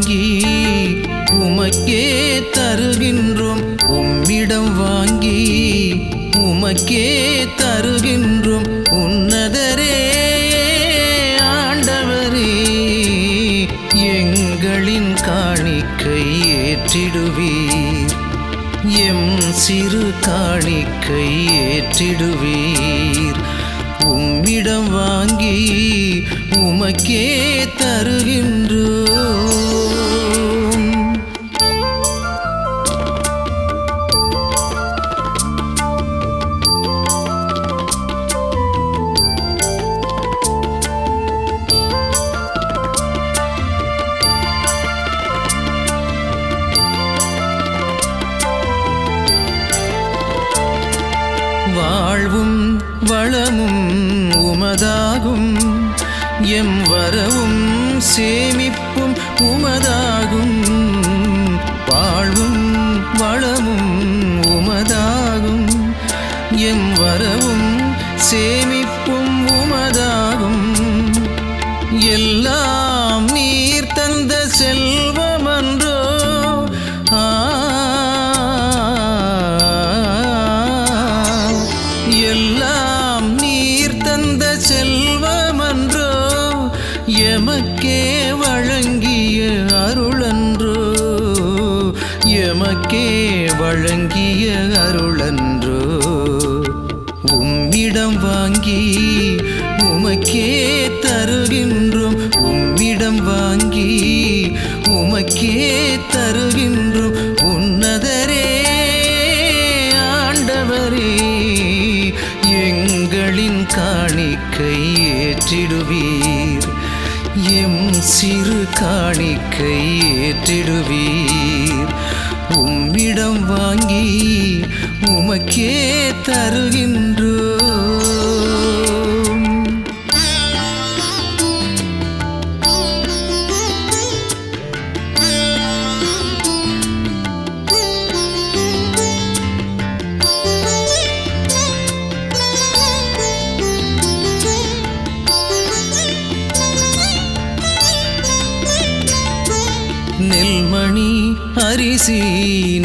வாங்கி உமக்கே தருகின்றோம். உம்மிடம் வாங்கி உமக்கே தருகின்றோம். உன்னதரே ஆண்டவரே, எங்களின் காணிக்கை ஏற்றிடுவீர். எம் சிறு காணிக்கை ஏற்றிடுவீர். உம்மிடம் வாங்கி உமக்கே தருகின்றோம். வாழ்வும் வளமும் உமதாகும். எம் வரவும் சேமிப்பும் உமதாகும். வாழ்வும் வளமும் உமதாகும். எம் வரவும் சேமிப்பும் உமதாகும். எல்லாம் நீர் தந்த செல்வமன்றோ. எல்லாம் நீர் தந்த செல்வமன்றோ. எமக்கே வழங்கிய அருளன்றோ. எமக்கே வழங்கிய அருளன்றோ. உம்மிடம் வாங்கி உமக்கே தருகின்றோம். உம்மிடம் வாங்கி உமக்கே தருகின்றோம். உன்னதரே ஆண்டவரே, எங்களின் காணிக்கை ஏற்றிடுவீர். எம் சிறு காணிக்கை ஏற்றிடுவீர். உம்மிடம் வாங்கி உமக்கே தருகின்றோம். நெல்மணி அரிசி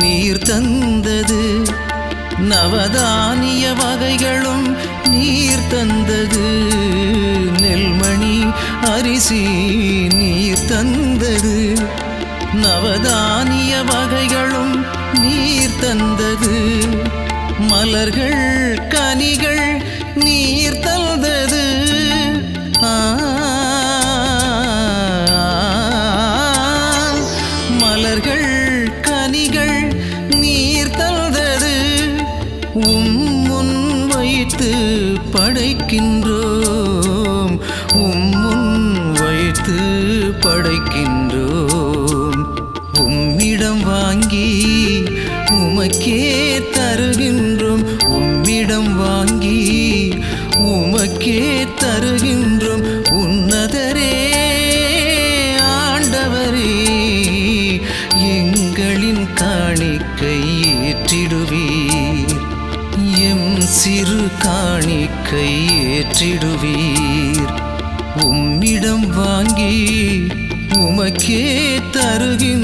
நீர் தந்தது. நவதானிய வகைகளும் நீர் தந்தது. நெல்மணி அரிசி நீர் தந்தது. நவதானிய வகைகளும் நீர் தந்தது. மலர்கள் கனிகள் நீர் தந்தது. மலர்கள் கனிகள் நீர் தந்தது. உம்முன் வைத்து படைக்கின்றோம். உம்முன் வைத்து படைக்கின்றோம். உம்மிடம் வாங்கி உமக்கே தருகின்றோம். உம்மிடம் வாங்கி உமக்கே தருகின்றோம். உன்னதரே ஆண்டவரே, எங்களின் காணிக்கை ஏற்றிடுவீர். எம் சிறு காணிக்கை ஏற்றிடுவீர். உம்மிடம் வாங்கி உமக்கே தருகின்றோம்.